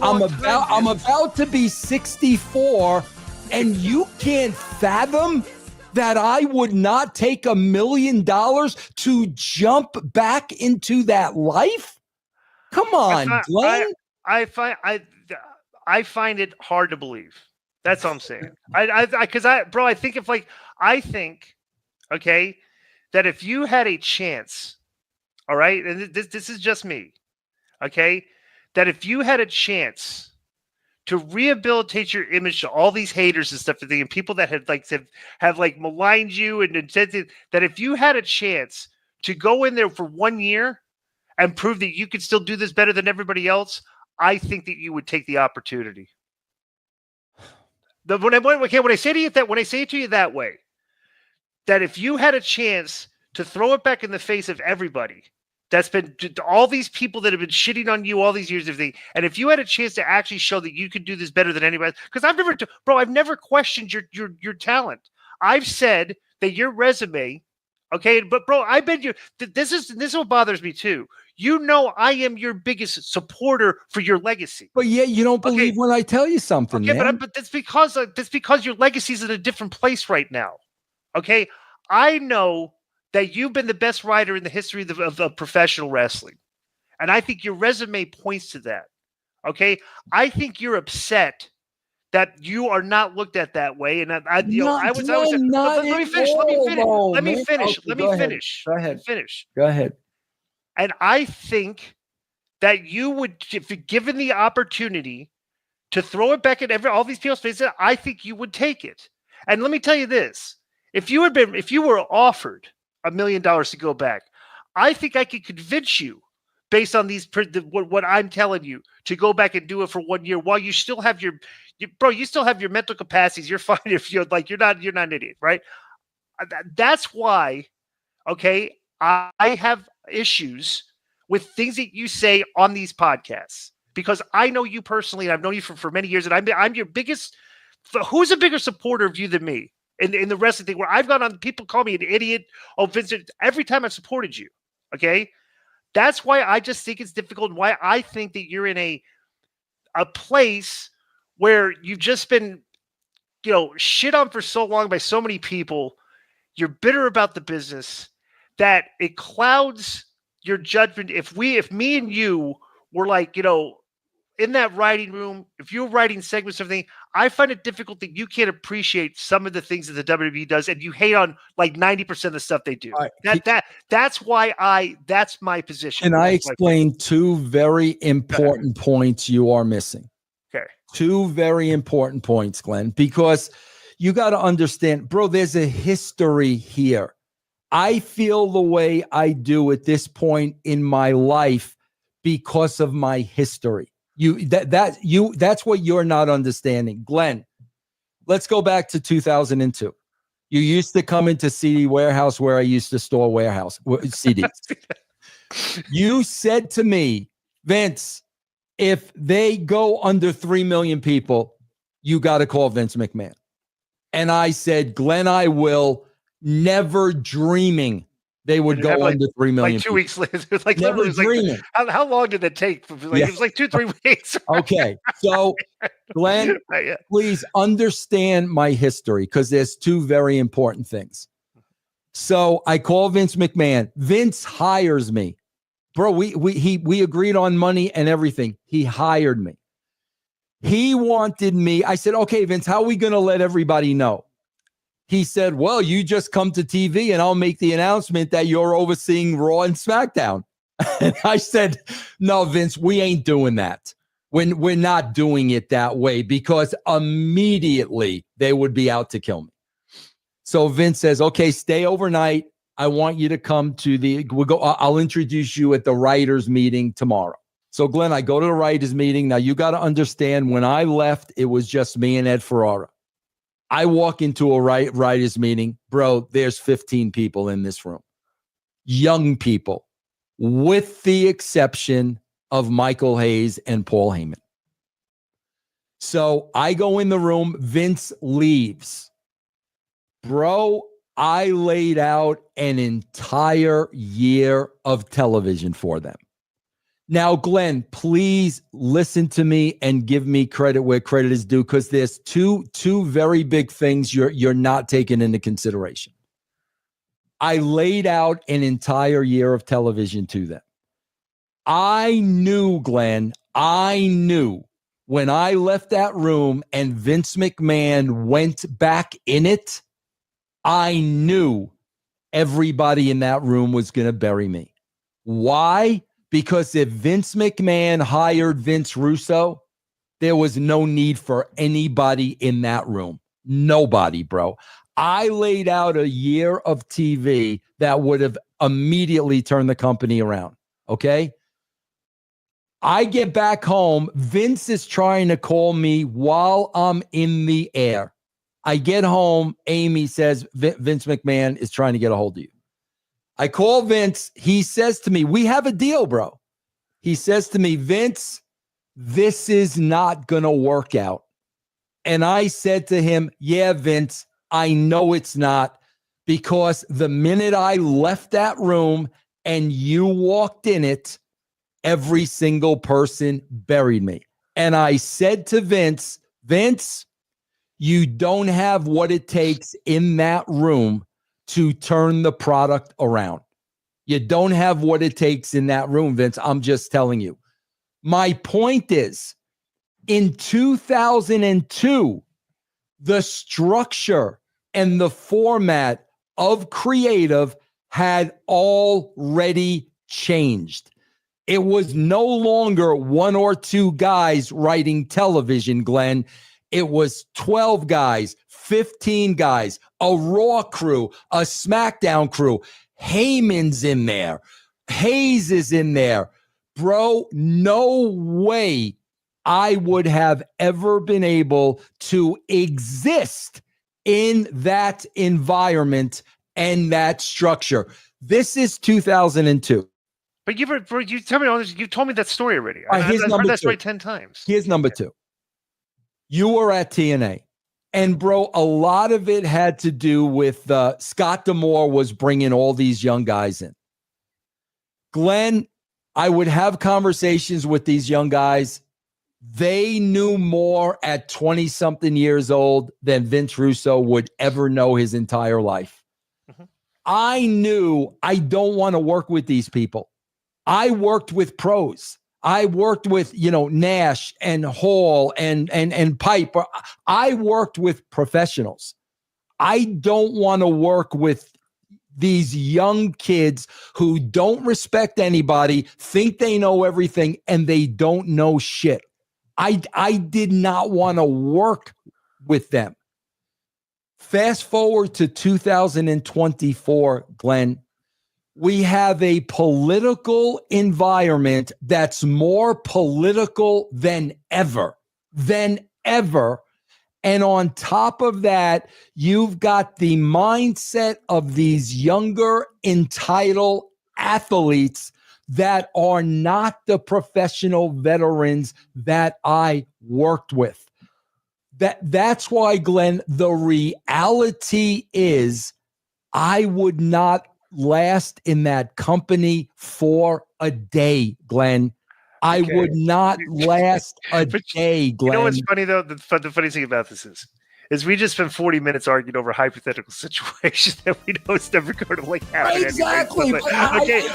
I'm about to be 64, and you can't fathom that I would not take $1 million to jump back into that life? Come on, Glenn. I find it hard to believe. That's all I'm saying. I think, okay, that if you had a chance, all right, and this is just me, okay, that if you had a chance to rehabilitate your image to all these haters and stuff, and people that have maligned you and said that if you had a chance to go in there for 1 year and prove that you could still do this better than everybody else, I think that you would take the opportunity. When I say it to you that way, that if you had a chance to throw it back in the face of everybody, that's been all these people that have been shitting on you all these years, and if you had a chance to actually show that you could do this better than anybody, because I've never questioned your talent. I've said that your resume, okay, but bro, I bet you this is what bothers me too. You know, I am your biggest supporter for your legacy. But yeah, you don't believe when I tell you something, man. But that's because your legacy's in a different place right now. Okay, I know that you've been the best writer in the history of professional wrestling, and I think your resume points to that. Okay, I think you're upset that you are not looked at that way, and let me finish. Go ahead. And I think that you would, if given the opportunity to throw it back at all these people's faces, I think you would take it. And let me tell you this: if you were offered $1 million to go back, I think I could convince you, based on what I'm telling you, to go back and do it for 1 year while you still have you still have your mental capacities. You're fine if you're not an idiot, right? That's why, okay, I have issues with things that you say on these podcasts, because I know you personally, and I've known you for many years, and I'm your biggest. Who's a bigger supporter of you than me in the wrestling thing? Where I've gone on, people call me an idiot. Oh, Vincent, every time I've supported you, okay. That's why I just think it's difficult, and why I think that you're in a place where you've just been, shit on for so long by so many people. You're bitter about the business that it clouds your judgment. If me and you were in that writing room, if you're writing segments of everything, I find it difficult that you can't appreciate some of the things that the WWE does, and you hate on 90% of the stuff they do. Right. That's my position. Can I explain two very important points you are missing? Okay. Two very important points, Glenn, because you got to understand, bro, there's a history here. I feel the way I do at this point in my life because of my history. That's what you're not understanding. Glenn, let's go back to 2002. You used to come into CD Warehouse, where I used to store CDs. You said to me, Vince, if they go under 3 million people, you got to call Vince McMahon. And I said, Glenn, I will, never dreaming they would go under 3 million. 2 weeks later, never dreaming. How long did it take? It was 2-3 weeks. Okay, so Glenn, please understand my history, because there's two very important things. So I call Vince McMahon. Vince hires me, bro. We agreed on money and everything. He hired me. He wanted me. I said, okay, Vince, how are we going to let everybody know? He said, well, you just come to TV and I'll make the announcement that you're overseeing Raw and SmackDown. And I said, no, Vince, we ain't doing that. We're not doing it that way, because immediately they would be out to kill me. So Vince says, okay, stay overnight. I want you to come to I'll introduce you at the writers' meeting tomorrow. So Glenn, I go to the writers' meeting. Now you got to understand, when I left, it was just me and Ed Ferrara. I walk into a writers' meeting, bro, there's 15 people in this room. Young people, with the exception of Michael Hayes and Paul Heyman. So I go in the room, Vince leaves. Bro, I laid out an entire year of television for them. Now, Glenn, please listen to me and give me credit where credit is due, because there's two very big things you're not taking into consideration. I laid out an entire year of television to them. I knew, Glenn, when I left that room and Vince McMahon went back in it, I knew everybody in that room was going to bury me. Why? Because if Vince McMahon hired Vince Russo, there was no need for anybody in that room. Nobody, bro. I laid out a year of TV that would have immediately turned the company around. Okay? I get back home. Vince is trying to call me while I'm in the air. I get home. Amy says, Vince McMahon is trying to get a hold of you. I call Vince. He says to me, we have a deal, bro. He says to me, Vince, this is not going to work out. And I said to him, yeah, Vince, I know it's not, because the minute I left that room and you walked in it, every single person buried me. And I said to Vince, Vince, you don't have what it takes in that room to turn the product around. You don't have what it takes in that room, Vince. I'm just telling you. My point is, in 2002, the structure and the format of creative had already changed. It was no longer one or two guys writing television, Glenn. It was 12 guys, 15 guys, a Raw crew, a SmackDown crew. Heyman's in there. Hayes is in there. Bro, no way I would have ever been able to exist in that environment and that structure. This is 2002. But you told me that story already. Right, I've heard that story 10 times. Here's number two. You were at TNA. And, bro, a lot of it had to do with Scott D'Amore was bringing all these young guys in. Glenn, I would have conversations with these young guys. They knew more at 20-something years old than Vince Russo would ever know his entire life. Mm-hmm. I knew I don't want to work with these people. I worked with pros. I worked with, Nash and Hall and Pipe. I worked with professionals. I don't want to work with these young kids who don't respect anybody, think they know everything, and they don't know shit. I did not want to work with them. Fast forward to 2024, Glenn. We have a political environment that's more political than ever. And on top of that, you've got the mindset of these younger, entitled athletes that are not the professional veterans that I worked with. That's why, Glenn, the reality is I would not last in that company for a day, Glenn. I would not last a day, Glenn. You know what's funny, though? The funny thing about this is we just spent 40 minutes arguing over hypothetical situations that we know is never going to happen. Exactly. Anyway. Okay,